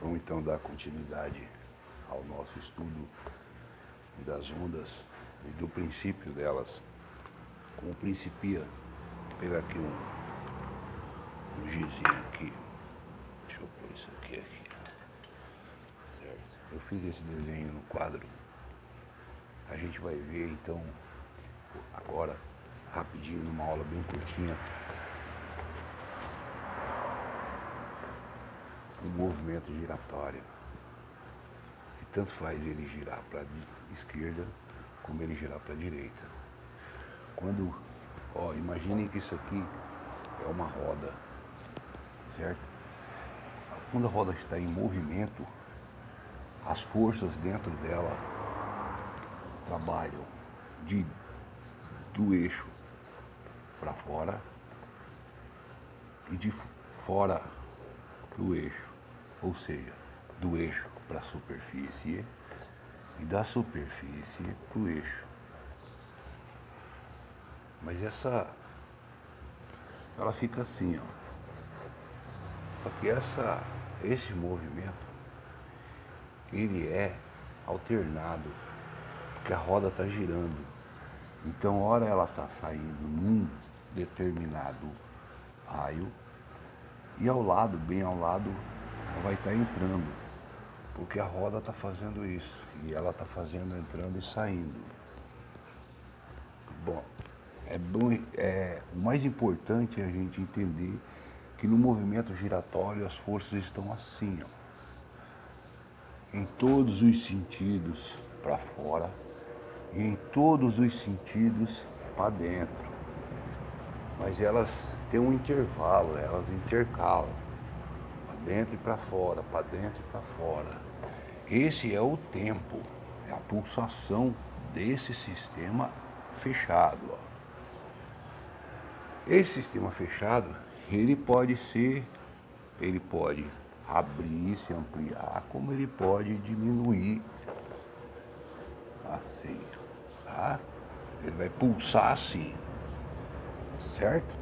Vamos então dar continuidade ao nosso estudo das ondas e do princípio delas. Como principia, vou pegar aqui um gizinho aqui. Deixa eu pôr isso aqui. Certo? Eu fiz esse desenho no quadro. A gente vai ver então, agora, rapidinho, numa aula bem curtinha, um movimento giratório. E tanto faz ele girar para a esquerda como ele girar para a direita. Quando, imaginem que isso aqui é uma roda, certo? Quando a roda está em movimento, as forças dentro dela trabalham do eixo para fora e de fora para o eixo, ou seja, do eixo para a superfície e da superfície para o eixo. Mas ela fica assim, ó. Só que esse movimento, ele é alternado, porque a roda está girando. Então, hora ela está saindo num determinado raio, e ao lado, bem ao lado, ela vai estar entrando, porque a roda está fazendo isso, e ela está fazendo entrando e saindo. Bom, o mais importante é a gente entender que no movimento giratório as forças estão assim, ó, em todos os sentidos para fora e em todos os sentidos para dentro. Mas elas têm um intervalo, elas intercalam, para dentro e para fora, para dentro e para fora. Esse é o tempo, é a pulsação desse sistema fechado, ó. Esse sistema fechado, ele pode abrir, se ampliar, como ele pode diminuir assim, tá? Ele vai pulsar assim, certo?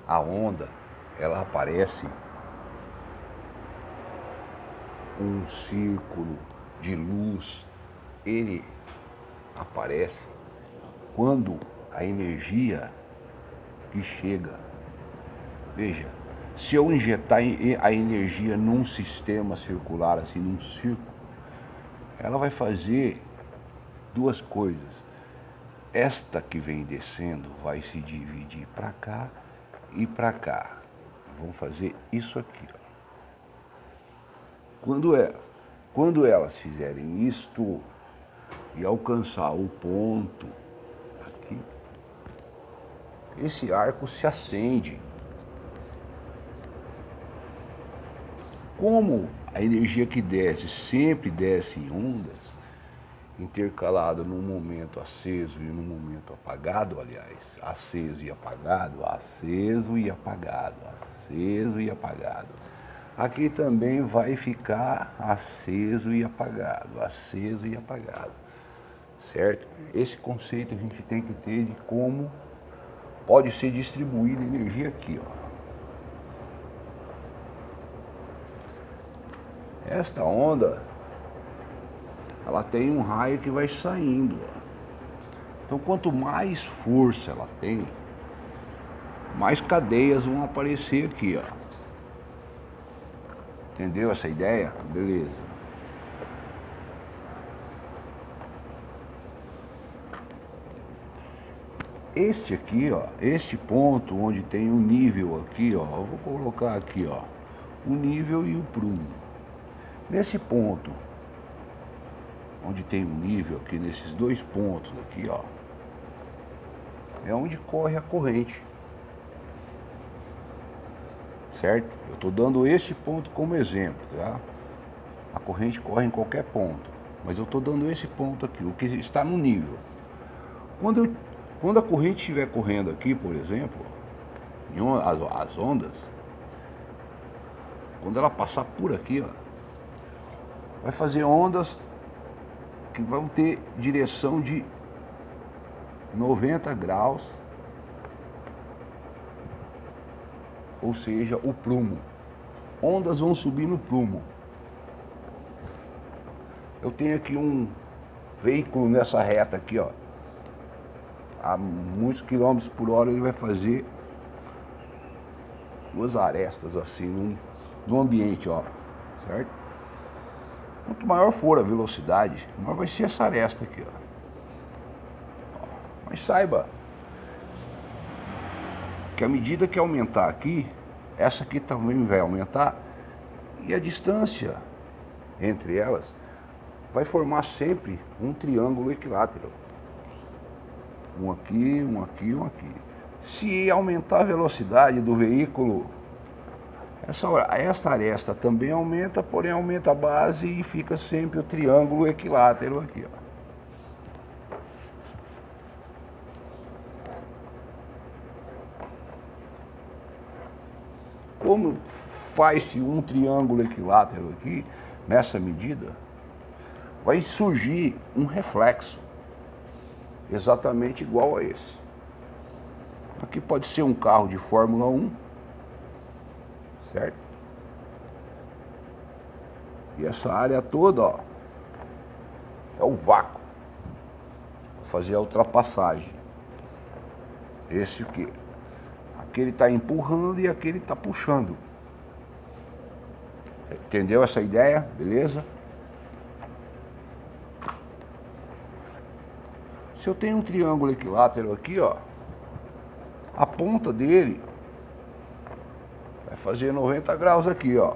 A onda, ela aparece um círculo de luz, ele aparece quando a energia que chega, veja, se eu injetar a energia num sistema circular, assim, num círculo, ela vai fazer duas coisas. Esta que vem descendo vai se dividir para cá e para cá. Vamos fazer isso aqui, ó. Quando elas fizerem isto e alcançar o ponto aqui, esse arco se acende. Como a energia que desce sempre desce em ondas, intercalado num momento aceso e num momento apagado, aliás, aceso e apagado, aceso e apagado, aceso e apagado. Aqui também vai ficar aceso e apagado, certo? Esse conceito a gente tem que ter de como pode ser distribuída a energia aqui, ó. Esta onda, ela tem um raio que vai saindo, ó. Então, quanto mais força ela tem, mais cadeias vão aparecer aqui, ó. Entendeu essa ideia? Beleza. Este aqui, ó, este ponto onde tem um nível aqui, ó, eu vou colocar aqui, ó, o nível e o prumo. Nesse ponto, onde tem um nível aqui, nesses dois pontos aqui, ó, é onde corre a corrente. Certo? Eu estou dando este ponto como exemplo, tá? A corrente corre em qualquer ponto, mas eu estou dando esse ponto aqui, o que está no nível. Quando a corrente estiver correndo aqui, por exemplo, as ondas, quando ela passar por aqui, ó, vai fazer ondas que vão ter direção de 90 graus, ou seja, o prumo. Ondas vão subir no prumo. Eu tenho aqui um veículo nessa reta aqui, ó. A muitos quilômetros por hora ele vai fazer duas arestas assim no ambiente, ó, certo? Quanto maior for a velocidade, maior vai ser essa aresta aqui, ó. Mas saiba que à medida que aumentar aqui, essa aqui também vai aumentar e a distância entre elas vai formar sempre um triângulo equilátero. Um aqui, um aqui, um aqui. Se aumentar a velocidade do veículo, essa aresta também aumenta, porém aumenta a base e fica sempre o triângulo equilátero aqui, ó. Como faz-se um triângulo equilátero aqui, nessa medida, vai surgir um reflexo exatamente igual a esse. Aqui pode ser um carro de Fórmula 1, certo? E essa área toda, ó, é o vácuo, fazer a ultrapassagem. Esse aqui. Aquele está empurrando e aquele está puxando. Entendeu essa ideia? Beleza? Se eu tenho um triângulo equilátero aqui, ó, a ponta dele vai fazer 90 graus aqui, ó.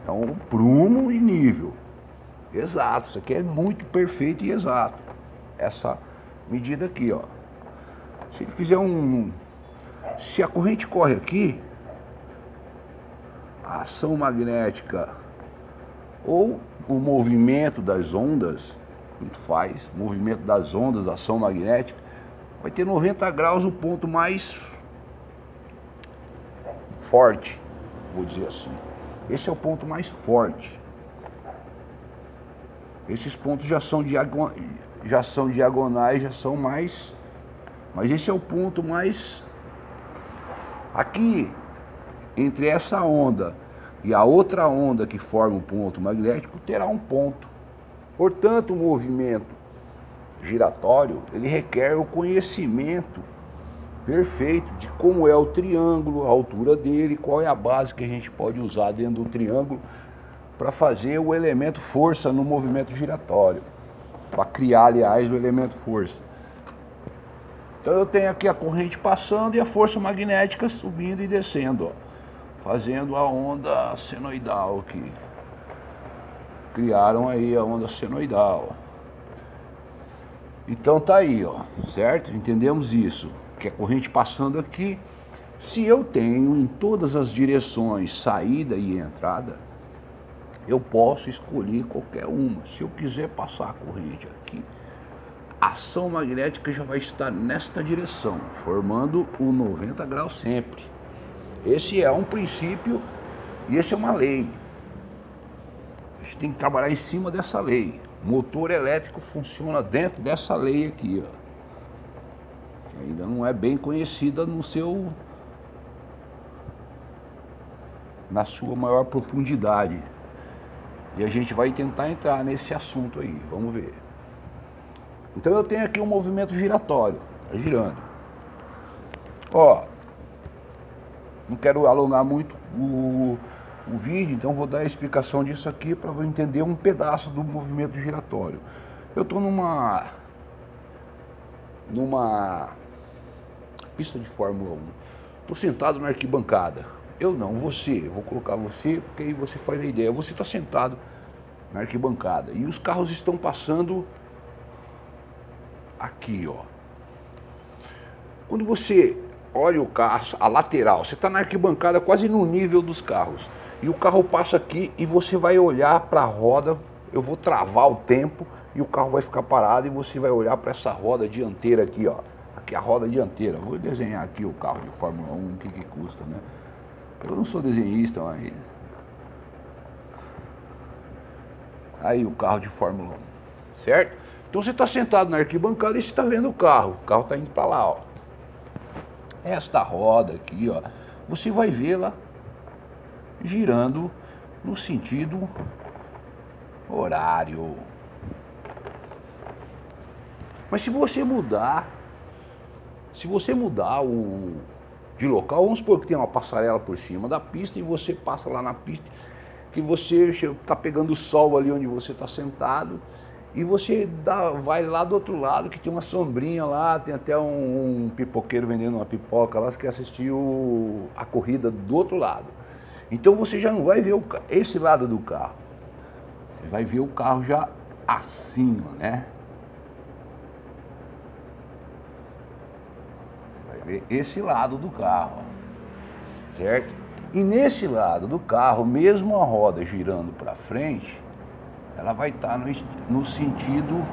É um prumo e nível. Exato, isso aqui é muito perfeito e exato. Essa medida aqui, ó. Se ele fizer se a corrente corre aqui, a ação magnética ou o movimento das ondas, tanto faz, movimento das ondas, ação magnética, vai ter 90 graus o ponto mais forte, vou dizer assim. Esse é o ponto mais forte. Esses pontos já são diagonais, já são mais... Mas esse é o ponto mais... Aqui, entre essa onda e a outra onda que forma um ponto magnético, terá um ponto. Portanto, o movimento giratório, ele requer o conhecimento perfeito de como é o triângulo, a altura dele, qual é a base que a gente pode usar dentro do triângulo para fazer o elemento força no movimento giratório, para criar, aliás, o elemento força. Então eu tenho aqui a corrente passando e a força magnética subindo e descendo, ó, fazendo a onda senoidal aqui. Criaram aí a onda senoidal. Então tá aí, ó, certo? Entendemos isso, que a corrente passando aqui, se eu tenho em todas as direções saída e entrada, eu posso escolher qualquer uma. Se eu quiser passar a corrente aqui, a ação magnética já vai estar nesta direção, formando o 90 graus sempre. Esse é um princípio e esse é uma lei. A gente tem que trabalhar em cima dessa lei. O motor elétrico funciona dentro dessa lei aqui, ó. Que ainda não é bem conhecida na sua maior profundidade. E a gente vai tentar entrar nesse assunto aí, vamos ver. Então eu tenho aqui um movimento giratório, tá girando. Ó, não quero alongar muito o vídeo, então vou dar a explicação disso aqui para eu entender um pedaço do movimento giratório. Eu estou numa pista de Fórmula 1, estou sentado na arquibancada. Eu não, você, eu vou colocar você, porque aí você faz a ideia. Você está sentado na arquibancada e os carros estão passando aqui, ó. Quando você olha o carro, a lateral, você está na arquibancada quase no nível dos carros. E o carro passa aqui e você vai olhar para a roda, eu vou travar o tempo e o carro vai ficar parado e você vai olhar para essa roda dianteira aqui, ó. Aqui a roda dianteira. Vou desenhar aqui o carro de Fórmula 1, o que custa, né? Eu não sou desenhista, mas... Aí o carro de Fórmula 1. certo? Então você está sentado na arquibancada e você está vendo o carro está indo para lá, ó. Esta roda aqui, ó, você vai vê-la girando no sentido horário. Mas se você mudar de local, vamos supor que tem uma passarela por cima da pista e você passa lá na pista, que você está pegando o sol ali onde você está sentado, e você vai lá do outro lado, que tem uma sombrinha lá, tem até um pipoqueiro vendendo uma pipoca lá, você quer assistir a corrida do outro lado. Então você já não vai ver esse lado do carro, você vai ver o carro já acima, né? Você vai ver esse lado do carro, ó, certo? E nesse lado do carro, mesmo a roda girando para frente, ela vai estar no sentido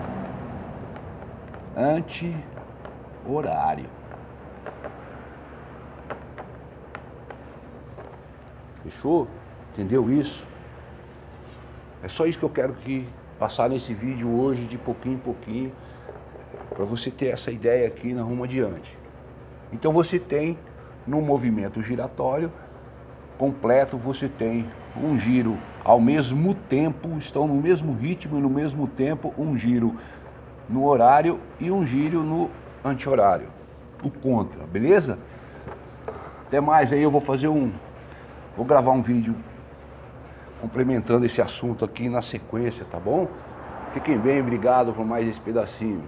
anti-horário. Fechou? Entendeu isso? É só isso que eu quero passar nesse vídeo hoje, de pouquinho em pouquinho, para você ter essa ideia aqui na rumo adiante. Então você tem, no movimento giratório completo, você tem um giro ao mesmo tempo, estão no mesmo ritmo e no mesmo tempo, um giro no horário e um giro no anti-horário, o contra, beleza? Até mais aí, eu vou gravar um vídeo complementando esse assunto aqui na sequência, tá bom? Fiquem bem, obrigado por mais esse pedacinho.